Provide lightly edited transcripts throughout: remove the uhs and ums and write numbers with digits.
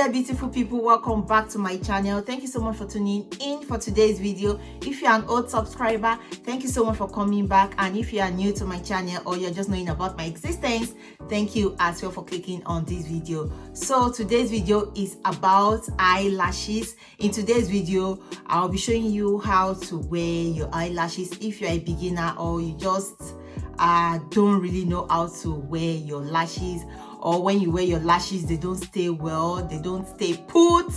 there, beautiful people, welcome back to my channel. Thank you so much for tuning in for today's video. If you're an old subscriber, thank you so much for coming back, and if you are new to my channel or you're just knowing about my existence, thank you as well for clicking on this video. So today's video is about eyelashes. In today's video, I'll be showing you how to wear your eyelashes if you're a beginner or you just don't really know how to wear your lashes, or when you wear your lashes they don't stay well, they don't stay put.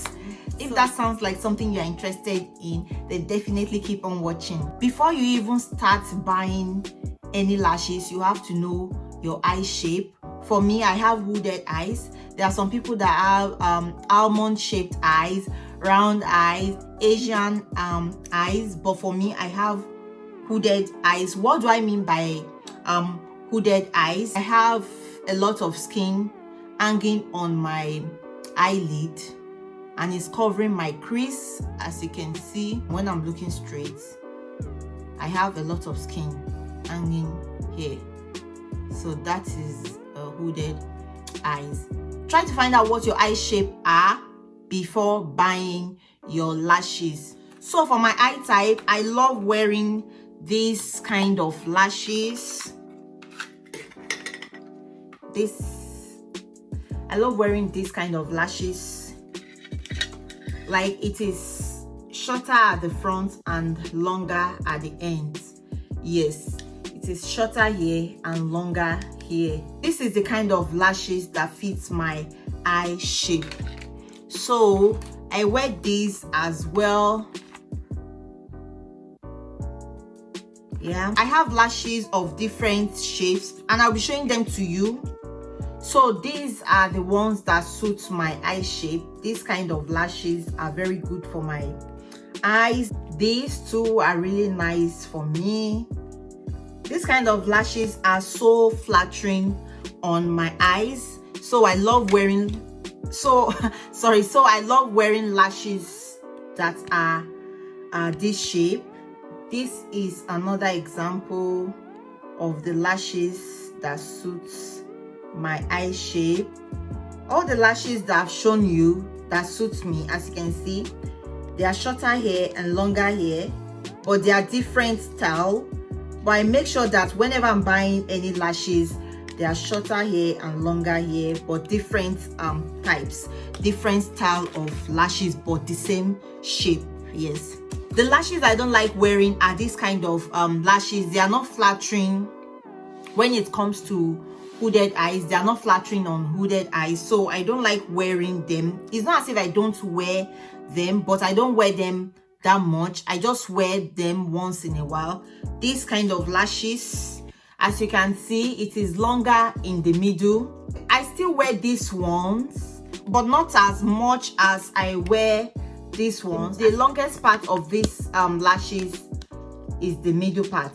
If that sounds like something you're interested in, then definitely keep on watching. Before you even start buying any lashes, you have to know your eye shape. For me, I have hooded eyes. There are some people that have almond shaped eyes, round eyes, Asian eyes, but for me, I have hooded eyes. What do I mean by hooded eyes? I have a lot of skin hanging on my eyelid and it's covering my crease. As you can see, when I'm looking straight, I have a lot of skin hanging here, so that is hooded eyes. Try to find out what your eye shape are before buying your lashes. So for my eye type, I love wearing this kind of lashes. I love wearing this kind of lashes. Like, it is shorter at the front and longer at the ends. Yes, it is shorter here and longer here. This is the kind of lashes that fits my eye shape, so I wear these as well. Yeah, I have lashes of different shapes and I'll be showing them to you. So these are the ones that suit my eye shape. These kind of lashes are very good for my eyes. These two are really nice for me. These kind of lashes are so flattering on my eyes, so I love wearing I love wearing lashes that are this shape. This is another example of the lashes that suits my eye shape. All the lashes that I've shown you that suits me, as you can see, they are shorter here and longer here, but they are different style. But I make sure that whenever I'm buying any lashes, they are shorter here and longer here, but different types, different style of lashes, but the same shape. Yes, the lashes I don't like wearing are these kind of lashes. They are not flattering when it comes to hooded eyes. They are not flattering on hooded eyes, so I don't like wearing them. It's not as if I don't wear them, but I don't wear them that much. I just wear them once in a while. These kind of lashes, as you can see, it is longer in the middle. I still wear these ones, but not as much as I wear these ones. The longest part of these lashes is the middle part.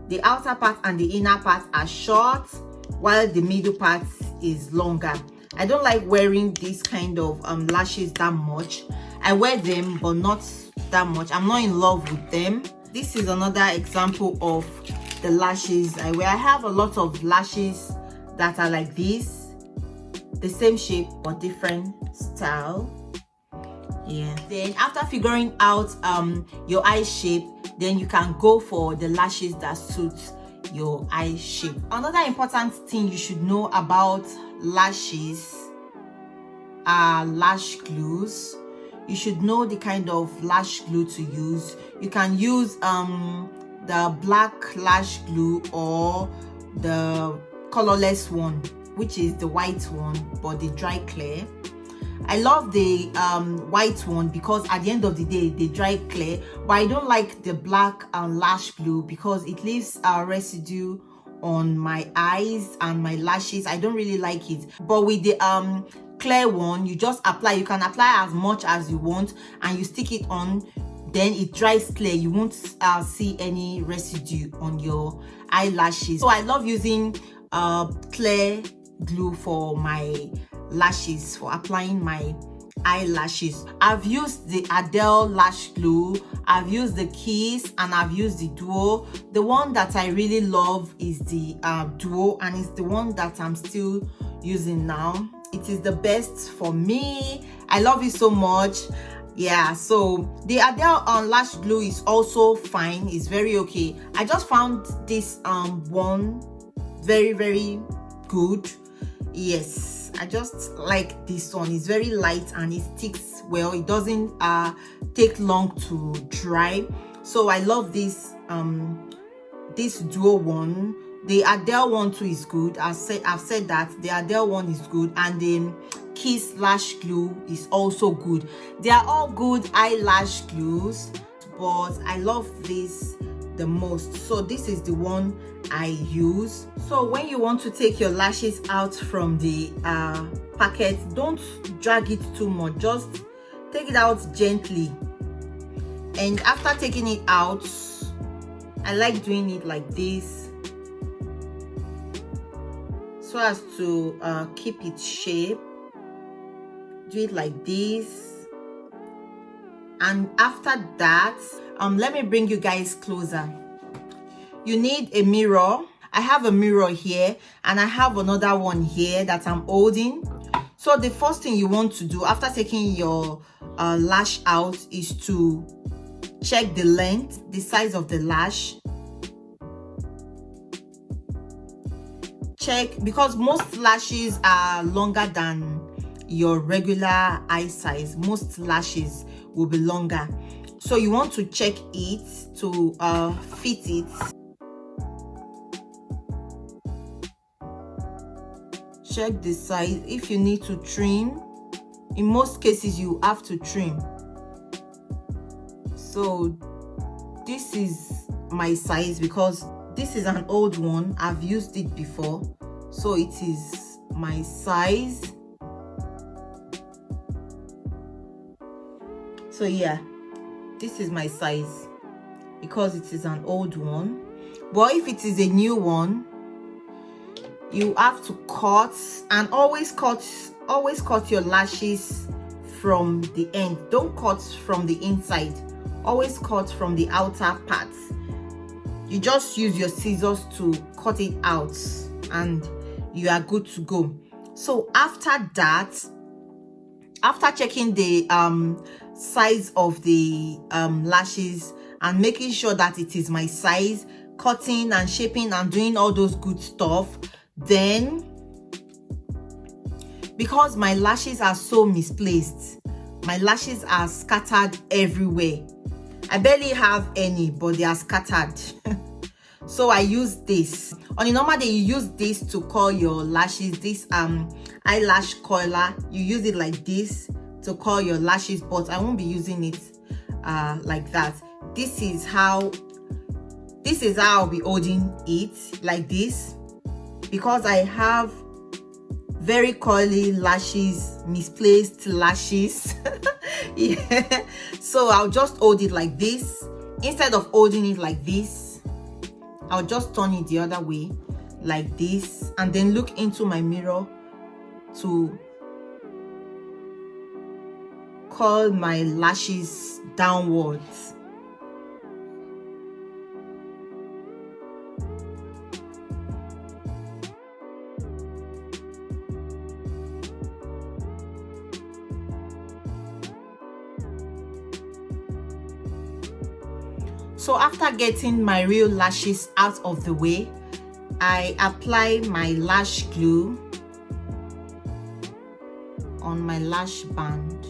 The outer part and the inner part are short, while the middle part is longer. I don't like wearing this kind of lashes that much. I wear them, but not that much. I'm not in love with them. This is another example of the lashes I wear. I have a lot of lashes that are like this, the same shape but different style. Yeah. Then after figuring out your eye shape, then you can go for the lashes that suit your eye shape. Another important thing you should know about lashes are lash glues. You should know the kind of lash glue to use. You can use the black lash glue or the colorless one, which is the white one but the dry clear. I love the white one because at the end of the day they dry clear, but I don't like the black lash glue because it leaves a residue on my eyes and my lashes. I don't really like it. But with the clear one, you just apply. You can apply as much as you want and you stick it on, then it dries clear. You won't see any residue on your eyelashes. So I love using clear glue for my lashes, for applying my eyelashes. I've used the Adele lash glue, I've used the Kiss, and I've used the Duo. The one that I really love is the Duo, and it's the one that I'm still using now. it is the best for me. I love it so much. Yeah, so the Adele lash glue is also fine. It's very okay. I just found this one very good. Yes, I just like this one. It's very light and it sticks well. It doesn't take long to dry. So I love this this duo one. The Adele one too is good. I've said that the Adele one is good, and the Kiss lash glue is also good. They are all good eyelash glues, but I love this the most. So this is the one I use. So when you want to take your lashes out from the packet, don't drag it too much. Just take it out gently. And after taking it out, I like doing it like this, so as to keep its shape. Do it like this. And after that, let me bring you guys closer. You need a mirror. I have a mirror here, and I have another one here that I'm holding. So the first thing you want to do after taking your lash out is to check the length, the size of the lash. Check, because most lashes are longer than your regular eye size. Most lashes will be longer, so you want to check it to fit it. Check the size. If you need to trim, in most cases you have to trim. So this is my size, because this is an old one. I've used it before, so it is my size. So yeah, this is my size because it is an old one. But if it is a new one, you have to cut, and always cut your lashes from the end. Don't cut from the inside. Always cut from the outer part. You just use your scissors to cut it out and you are good to go. So after that, after checking the size of the lashes and making sure that it is my size, cutting and shaping and doing all those good stuff, then, because my lashes are so misplaced, my lashes are scattered everywhere. I barely have any, but they are scattered. So I use this. On a normal day, you use this to curl your lashes. This eyelash curler, you use it like this to curl your lashes, but I won't be using it like that. This is how I'll be holding it, like this, because I have very curly lashes, misplaced lashes. Yeah, so I'll just hold it like this. Instead of holding it like this, I'll just turn it the other way like this, and then look into my mirror to curl my lashes downwards. So after getting my real lashes out of the way, I apply my lash glue on my lash band.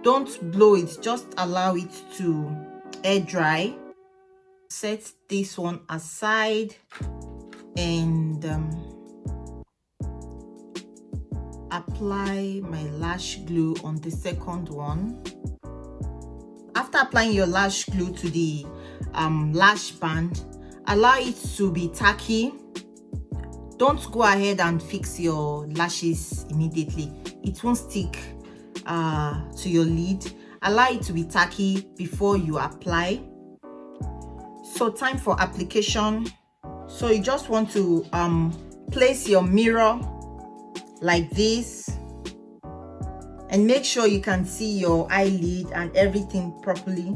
Don't blow it, just allow it to air dry. Set this one aside and apply my lash glue on the second one. After applying your lash glue to the lash band, allow it to be tacky. Don't go ahead and fix your lashes immediately. It won't stick to your lid. Allow it to be tacky before you apply. So time for application. So you just want to place your mirror like this and make sure you can see your eyelid and everything properly.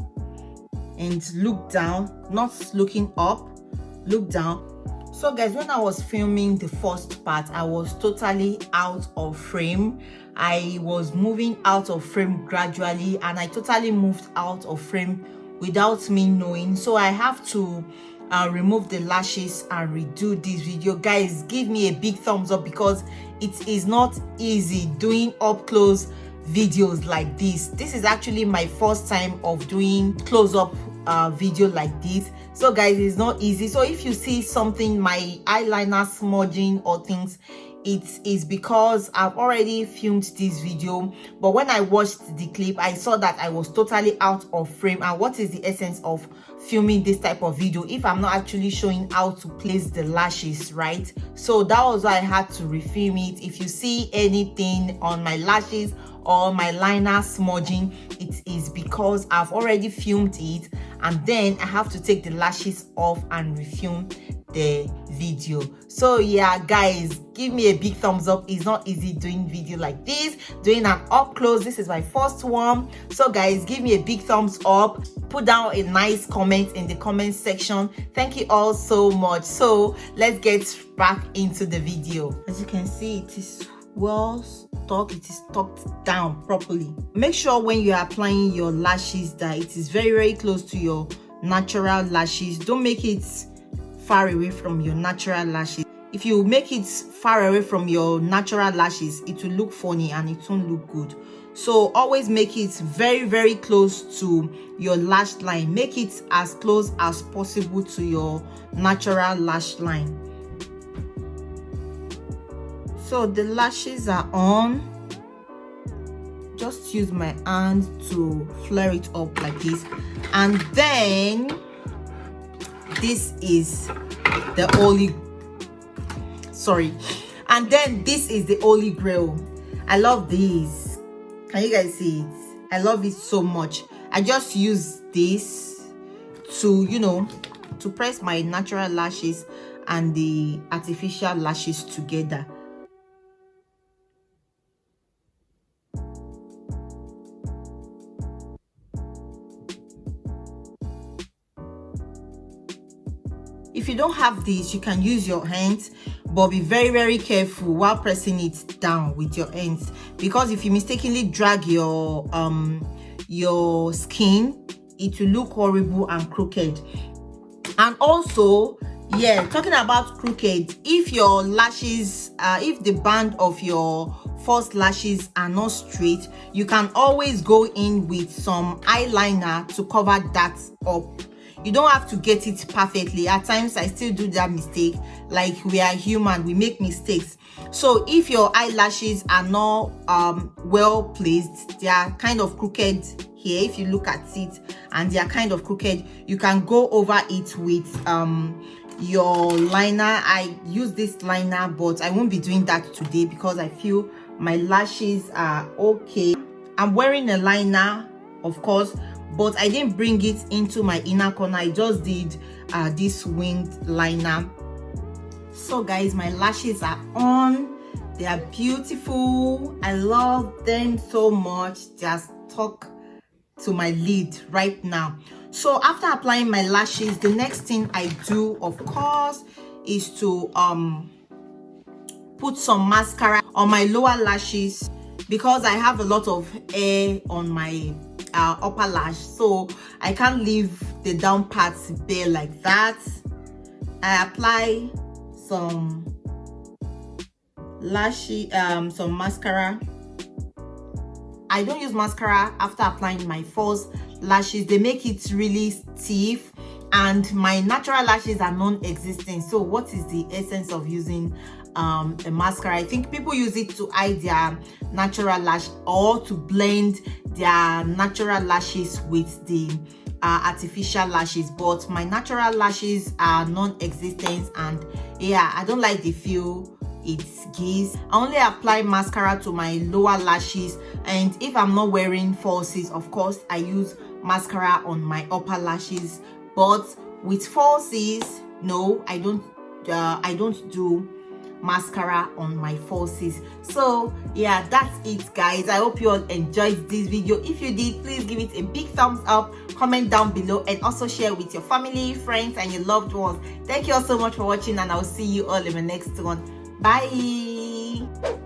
and look down, not looking up, look down. So guys, when I was filming the first part, I was totally out of frame. I was moving out of frame gradually, and I totally moved out of frame without me knowing. So I have to remove the lashes and redo this video. Guys, give me a big thumbs up, because it is not easy doing up close videos like this. This is actually my first time of doing close-up video like this. So guys, it's not easy. So if you see something, my eyeliner smudging or things, it is because I've already filmed this video, but when I watched the clip, I saw that I was totally out of frame. And what is the essence of filming this type of video if I'm not actually showing how to place the lashes, right? So that was why I had to refilm it. If you see anything on my lashes or my liner smudging, it is because I've already filmed it, and then I have to take the lashes off and refilm the video. So yeah guys, give me a big thumbs up. It's not easy doing video like this, doing an up close. This is my first one. So guys, give me a big thumbs up, put down a nice comment in the comment section. Thank you all so much. So let's get back into the video. As you can see, it is well stuck, it is tucked down properly. Make sure when you are applying your lashes that it is very close to your natural lashes. Don't make it far away from your natural lashes. If you make it far away from your natural lashes, it will look funny and it won't look good. So always make it very close to your lash line. Make it as close as possible to your natural lash line. So the lashes are on. Just use my hand to flare it up like this, and then this is the holy grail. I love these. Can you guys see it? I love it so much. I just use this to, you know, to press my natural lashes and the artificial lashes together. If you don't have this, you can use your hands, but be very careful while pressing it down with your hands, because if you mistakenly drag your skin, it will look horrible and crooked. And also, yeah, talking about crooked, if your lashes, if the band of your false lashes are not straight, you can always go in with some eyeliner to cover that up. You don't have to get it perfectly. At times I still do that mistake. Like, we are human, we make mistakes. So if your eyelashes are not well placed, they are kind of crooked here, if you look at it, and they are kind of crooked, you can go over it with your liner. I use this liner, but I won't be doing that today because I feel my lashes are okay. I'm wearing a liner, of course, but I didn't bring it into my inner corner. I just did this winged liner. So guys, my lashes are on. They are beautiful. I love them so much. They are stuck to my lid right now. So after applying my lashes, the next thing I do, of course, is to put some mascara on my lower lashes, because I have a lot of hair on my upper lash, so I can't leave the down parts bare like that. I apply some some mascara. I don't use mascara after applying my false lashes. They make it really stiff, and my natural lashes are non-existent. So what is the essence of using a mascara? I think people use it to hide their natural lash or to blend their natural lashes with the artificial lashes, but my natural lashes are non-existent, and yeah, I don't like the feel it gives. I only apply mascara to my lower lashes, and if I'm not wearing falsies, of course I use mascara on my upper lashes. But with falsies, no, I don't do mascara on my falsies. So yeah, that's it guys. I hope you all enjoyed this video. If you did, please give it a big thumbs up, comment down below, and also share with your family, friends, and your loved ones. Thank you all so much for watching, and I'll see you all in the next one. Bye.